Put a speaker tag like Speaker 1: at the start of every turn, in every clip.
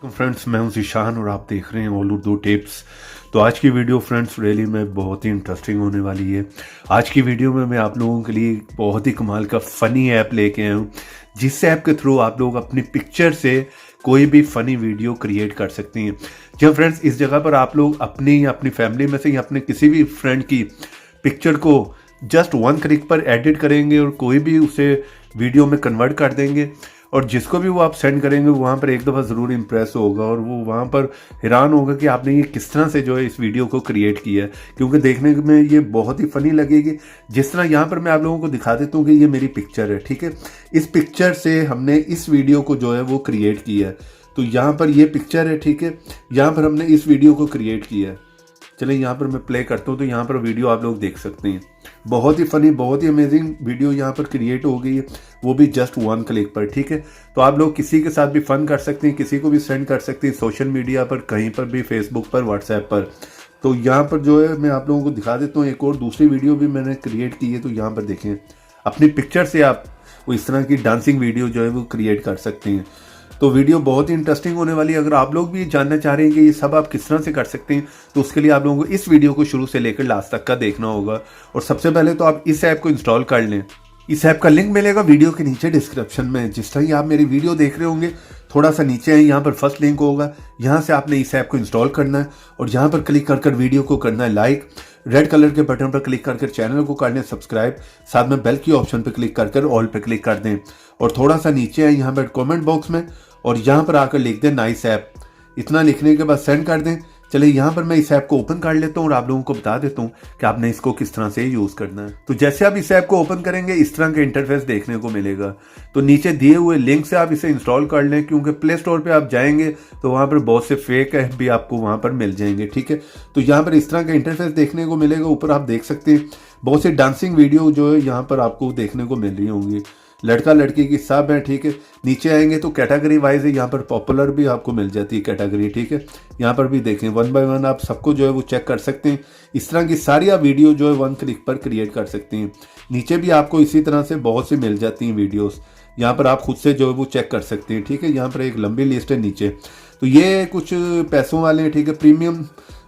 Speaker 1: Friends, मैं हूं ज़ीशान और आप देख रहे हैं ऑल उर्दू टिप्स। तो आज की वीडियो फ्रेंड्स रियली में बहुत ही इंटरेस्टिंग होने वाली है। आज की वीडियो में मैं आप लोगों के लिए बहुत ही कमाल का फ़नी ऐप लेके आया हूं, जिस ऐप के थ्रू आप लोग अपनी पिक्चर से कोई भी फ़नी वीडियो क्रिएट कर सकती हैं। जब फ्रेंड्स इस जगह पर आप लोग अपनी या अपनी फैमिली में से या अपने किसी भी फ्रेंड की पिक्चर को जस्ट वन क्लिक पर एडिट करेंगे और कोई भी उसे वीडियो में कन्वर्ट कर देंगे, और जिसको भी वो आप सेंड करेंगे वहाँ पर एक दफ़ा ज़रूर इम्प्रेस होगा और वो वहाँ पर हैरान होगा कि आपने ये किस तरह से जो है इस वीडियो को क्रिएट किया है, क्योंकि देखने में ये बहुत ही फ़नी लगेगी। जिस तरह यहाँ पर मैं आप लोगों को दिखा देता हूँ कि ये मेरी पिक्चर है, ठीक है। इस पिक्चर से हमने इस वीडियो को जो है वो क्रिएट किया है। तो यहाँ पर ये पिक्चर है, ठीक है। यहाँ पर हमने इस वीडियो को क्रिएट किया है। चलिए यहाँ पर मैं प्ले करता हूँ तो यहाँ पर वीडियो आप लोग देख सकते हैं। बहुत ही फनी, बहुत ही अमेजिंग वीडियो यहाँ पर क्रिएट हो गई है, वो भी जस्ट वन क्लिक पर, ठीक है। तो आप लोग किसी के साथ भी फन कर सकते हैं, किसी को भी सेंड कर सकते हैं सोशल मीडिया पर, कहीं पर भी, फेसबुक पर, व्हाट्सएप पर। तो यहाँ पर जो है मैं आप लोगों को दिखा देता हूँ, एक और दूसरी वीडियो भी मैंने क्रिएट की है। तो यहाँ पर देखें, अपनी पिक्चर से आप वो इस तरह की डांसिंग वीडियो जो है वो क्रिएट कर सकते हैं। तो वीडियो बहुत ही इंटरेस्टिंग होने वाली है। अगर आप लोग भी जानना चाह रहे हैं कि ये सब आप किस तरह से कर सकते हैं, तो उसके लिए आप लोगों को इस वीडियो को शुरू से लेकर लास्ट तक का देखना होगा। और सबसे पहले तो आप इस ऐप को इंस्टॉल कर लें। इस ऐप का लिंक मिलेगा वीडियो के नीचे डिस्क्रिप्शन में। जिस तरह ही आप मेरी वीडियो देख रहे होंगे, थोड़ा सा नीचे है, यहाँ पर फर्स्ट लिंक होगा, यहाँ से आपने इस ऐप को इंस्टॉल करना है और यहाँ पर क्लिक कर कर वीडियो को करना है लाइक। रेड कलर के बटन पर क्लिक करके चैनल को कर लें सब्सक्राइब। साथ में बेल की ऑप्शन पर क्लिक कर कर ऑल पर क्लिक कर दें। और थोड़ा सा नीचे है यहाँ पर कमेंट बॉक्स में, और यहाँ पर आकर लिख दें नाइस ऐप। इतना लिखने के बाद सेंड कर दें। चलिए यहाँ पर मैं इस ऐप को ओपन कर लेता हूँ और आप लोगों को बता देता हूँ कि आपने इसको किस तरह से यूज़ करना है। तो जैसे आप इस ऐप को ओपन करेंगे, इस तरह का इंटरफेस देखने को मिलेगा। तो नीचे दिए हुए लिंक से आप इसे इंस्टॉल कर लें, क्योंकि प्ले स्टोर पे आप जाएंगे तो वहाँ पर बहुत से फेक ऐप भी आपको वहाँ पर मिल जाएंगे, ठीक है। तो यहाँ पर इस तरह का इंटरफेस देखने को मिलेगा। ऊपर आप देख सकते हैं बहुत सी डांसिंग वीडियो जो है यहाँ पर आपको देखने को मिल रही होंगी, लड़का लड़की की सब है, ठीक है। नीचे आएंगे तो कैटेगरी वाइज है, यहाँ पर पॉपुलर भी आपको मिल जाती है कैटेगरी, ठीक है। यहाँ पर भी देखें, वन बाय वन आप सबको जो है वो चेक कर सकते हैं। इस तरह की सारी आप वीडियो जो है वन क्लिक पर क्रिएट कर सकते हैं। नीचे भी आपको इसी तरह से बहुत सी मिल जाती हैं वीडियोस, यहाँ पर आप खुद से जो है वो चेक कर सकते हैं, ठीक है। यहाँ पर एक लंबी लिस्ट है नीचे। तो ये कुछ पैसों वाले हैं, ठीक है। प्रीमियम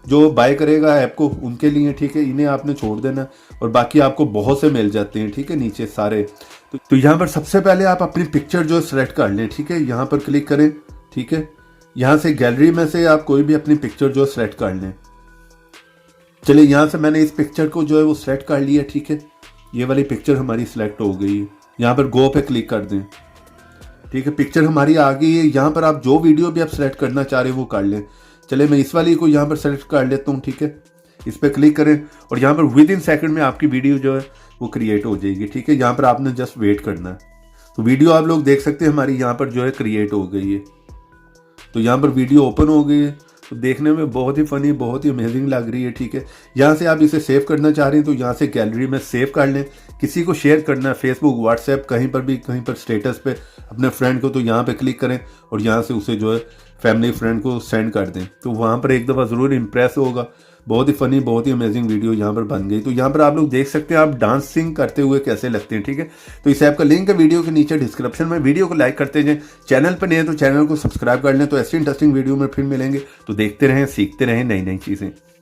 Speaker 1: जो बाय करेगा ऐप को उनके लिए, ठीक है, इन्हें आपने छोड़ देना, और बाकी आपको बहुत से मिल जाते हैं, ठीक है, नीचे सारे। तो यहाँ पर सबसे पहले आप अपनी पिक्चर जो सेलेक्ट कर लें, ठीक है। यहाँ पर क्लिक करें, ठीक है। यहाँ से गैलरी में से आप कोई भी अपनी पिक्चर जो सेलेक्ट कर लें। चलिए यहाँ से मैंने इस पिक्चर को जो है वो सेलेक्ट कर लिया, ठीक है। ये वाली पिक्चर हमारी सिलेक्ट हो गई है। यहाँ पर गो पे क्लिक कर दें, ठीक है। पिक्चर हमारी आ गई है। यहाँ पर आप जो वीडियो भी आप सेलेक्ट करना चाह रहे हैं वो कर लें। चलिए मैं इस वाली को यहाँ पर सेलेक्ट कर लेता हूँ, ठीक है। इस पर क्लिक करें और यहाँ पर विद इन सेकंड में आपकी वीडियो जो है वो क्रिएट हो जाएगी, ठीक है। यहाँ पर आपने जस्ट वेट करना है। तो वीडियो आप लोग देख सकते हैं हमारी यहाँ पर जो है क्रिएट हो गई है। तो यहाँ पर वीडियो ओपन हो गई है। तो देखने में बहुत ही फनी, बहुत ही अमेजिंग लग रही है, ठीक है। यहाँ से आप इसे सेव करना चाह रहे हैं तो यहाँ से गैलरी में सेव कर लें। किसी को शेयर करना है, फेसबुक, व्हाट्सएप, कहीं पर भी, कहीं पर स्टेटस पे अपने फ्रेंड को, तो यहाँ पे क्लिक करें और यहाँ से उसे जो है फैमिली फ्रेंड को सेंड कर दें। तो वहाँ पर एक दफ़ा ज़रूर इम्प्रेस होगा। बहुत ही फनी, बहुत ही अमेजिंग वीडियो यहाँ पर बन गई। तो यहाँ पर आप लोग देख सकते हैं आप डांसिंग करते हुए कैसे लगते हैं, ठीक है। तो इस ऐप का लिंक है वीडियो के नीचे डिस्क्रिप्शन में। वीडियो को लाइक करते जाएं, चैनल पर नए हैं तो चैनल को सब्सक्राइब कर लें। तो ऐसी इंटरेस्टिंग वीडियो में फिर मिलेंगे। तो देखते रहें, सीखते रहें नई नई चीज़ें।